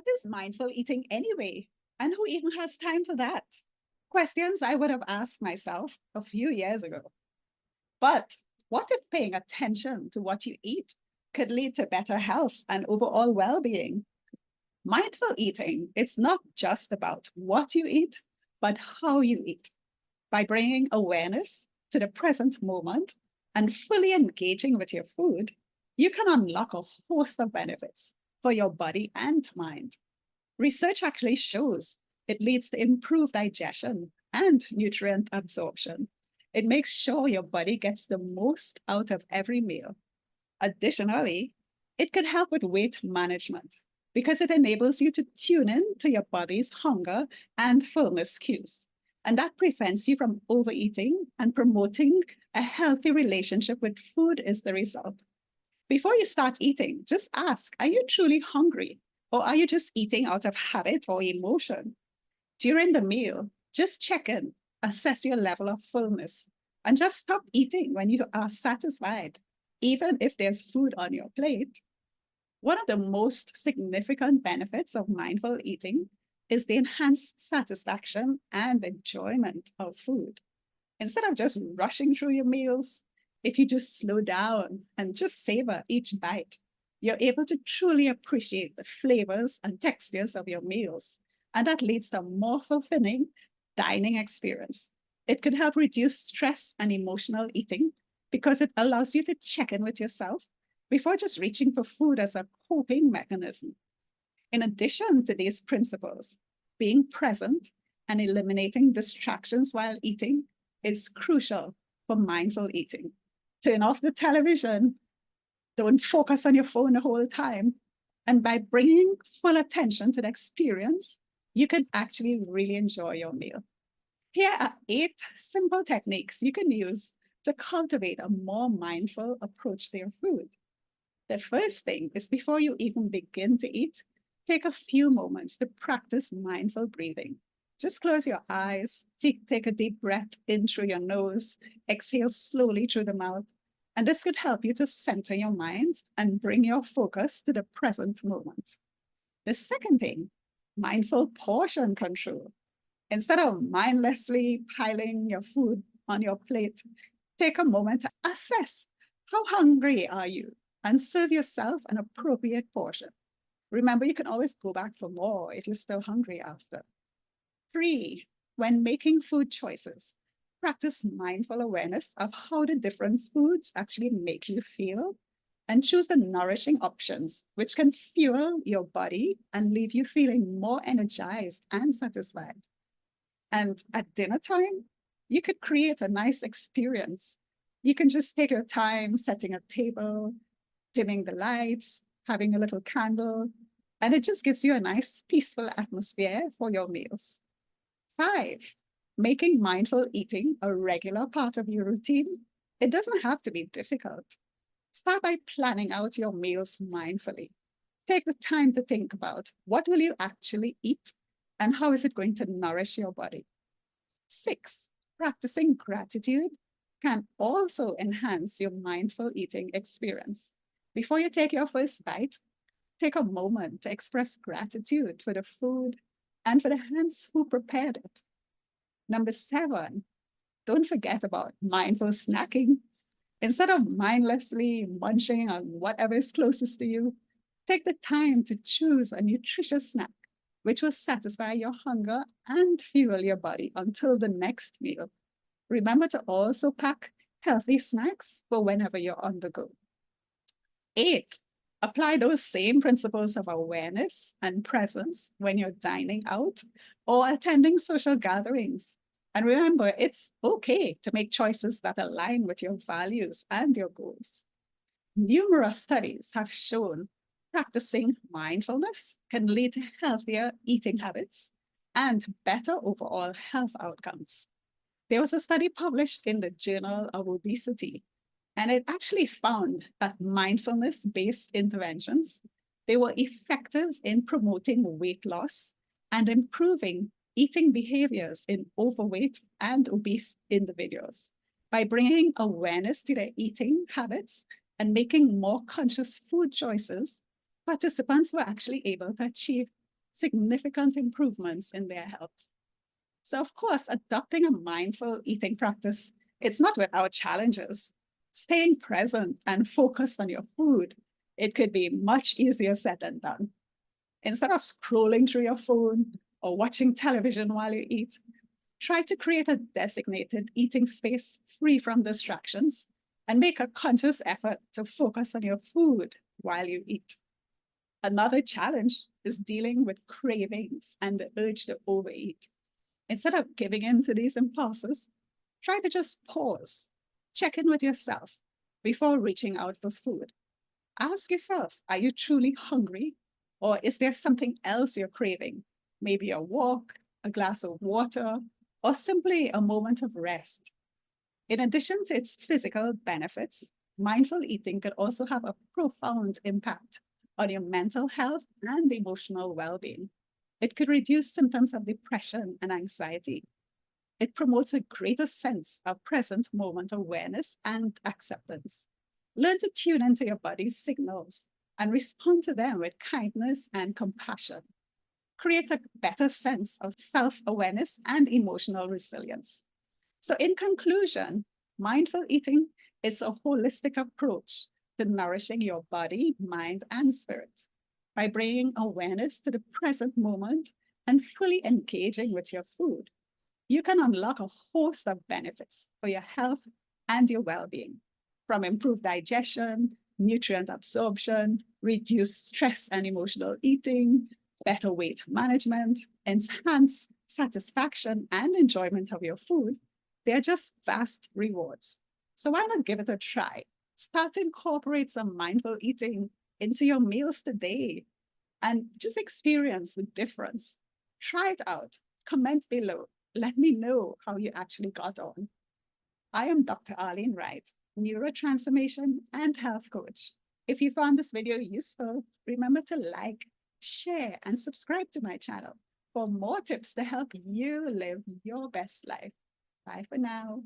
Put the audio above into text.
What is mindful eating anyway? And who even has time for that? Questions I would have asked myself a few years ago. But what if paying attention to what you eat could lead to better health and overall well being? Mindful eating, it's not just about what you eat, but how you eat. By bringing awareness to the present moment and fully engaging with your food, you can unlock a host of benefits for your body and mind. Research actually shows it leads to improved digestion and nutrient absorption. It makes sure your body gets the most out of every meal. Additionally, it can help with weight management because it enables you to tune in to your body's hunger and fullness cues. And that prevents you from overeating, and promoting a healthy relationship with food is the result. Before you start eating, just ask, are you truly hungry? Or are you just eating out of habit or emotion? During the meal, just check in, assess your level of fullness, and just stop eating when you are satisfied, even if there's food on your plate. One of the most significant benefits of mindful eating is the enhanced satisfaction and enjoyment of food. Instead of just rushing through your meals, if you just slow down and just savor each bite, you're able to truly appreciate the flavors and textures of your meals. And that leads to a more fulfilling dining experience. It could help reduce stress and emotional eating because it allows you to check in with yourself before just reaching for food as a coping mechanism. In addition to these principles, being present and eliminating distractions while eating is crucial for mindful eating. Turn off the television. Don't focus on your phone the whole time. And by bringing full attention to the experience, you can actually really enjoy your meal. Here are 8 simple techniques you can use to cultivate a more mindful approach to your food. The first thing is, before you even begin to eat, take a few moments to practice mindful breathing. Just close your eyes, take a deep breath in through your nose, exhale slowly through the mouth, and this could help you to center your mind and bring your focus to the present moment. The second thing, mindful portion control. Instead of mindlessly piling your food on your plate, take a moment to assess, how hungry are you, and serve yourself an appropriate portion. Remember, you can always go back for more if you're still hungry after. 3, when making food choices, practice mindful awareness of how the different foods actually make you feel, and choose the nourishing options, which can fuel your body and leave you feeling more energized and satisfied. And at dinner time, you could create a nice experience. You can just take your time setting a table, dimming the lights, having a little candle, and it just gives you a nice, peaceful atmosphere for your meals. 5, making mindful eating a regular part of your routine. It doesn't have to be difficult. Start by planning out your meals mindfully. Take the time to think about, what will you actually eat and how is it going to nourish your body? 6, practicing gratitude can also enhance your mindful eating experience. Before you take your first bite, take a moment to express gratitude for the food and for the hands who prepared it. Number 7, don't forget about mindful snacking. Instead of mindlessly munching on whatever is closest to you, take the time to choose a nutritious snack, which will satisfy your hunger and fuel your body until the next meal. Remember to also pack healthy snacks for whenever you're on the go. 8, apply those same principles of awareness and presence when you're dining out or attending social gatherings. And remember, it's okay to make choices that align with your values and your goals. Numerous studies have shown practicing mindfulness can lead to healthier eating habits and better overall health outcomes. There was a study published in the Journal of Obesity, and it actually found that mindfulness-based interventions, they were effective in promoting weight loss and improving eating behaviors in overweight and obese individuals. By bringing awareness to their eating habits and making more conscious food choices, participants were actually able to achieve significant improvements in their health. So, of course, adopting a mindful eating practice, it's not without challenges. Staying present and focused on your food, it could be much easier said than done. Instead of scrolling through your phone or watching television while you eat, try to create a designated eating space free from distractions and make a conscious effort to focus on your food while you eat. Another challenge is dealing with cravings and the urge to overeat. Instead of giving in to these impulses, try to just pause, check in with yourself before reaching out for food. Ask yourself, are you truly hungry? Or is there something else you're craving? Maybe a walk, a glass of water, or simply a moment of rest. In addition to its physical benefits, mindful eating could also have a profound impact on your mental health and emotional well-being. It could reduce symptoms of depression and anxiety. It promotes a greater sense of present moment awareness and acceptance. Learn to tune into your body's signals and respond to them with kindness and compassion. Create a better sense of self-awareness and emotional resilience. So in conclusion, mindful eating is a holistic approach to nourishing your body, mind, and spirit. By bringing awareness to the present moment and fully engaging with your food, you can unlock a host of benefits for your health and your well-being, from improved digestion, nutrient absorption, reduced stress and emotional eating, better weight management, enhanced satisfaction and enjoyment of your food. They're just vast rewards. So why not give it a try? Start to incorporate some mindful eating into your meals today and just experience the difference. Try it out. Comment below. Let me know how you actually got on. I am Dr. Arlene Wright, neurotransformation and health coach. If you found this video useful, remember to like, share, and subscribe to my channel for more tips to help you live your best life. Bye for now.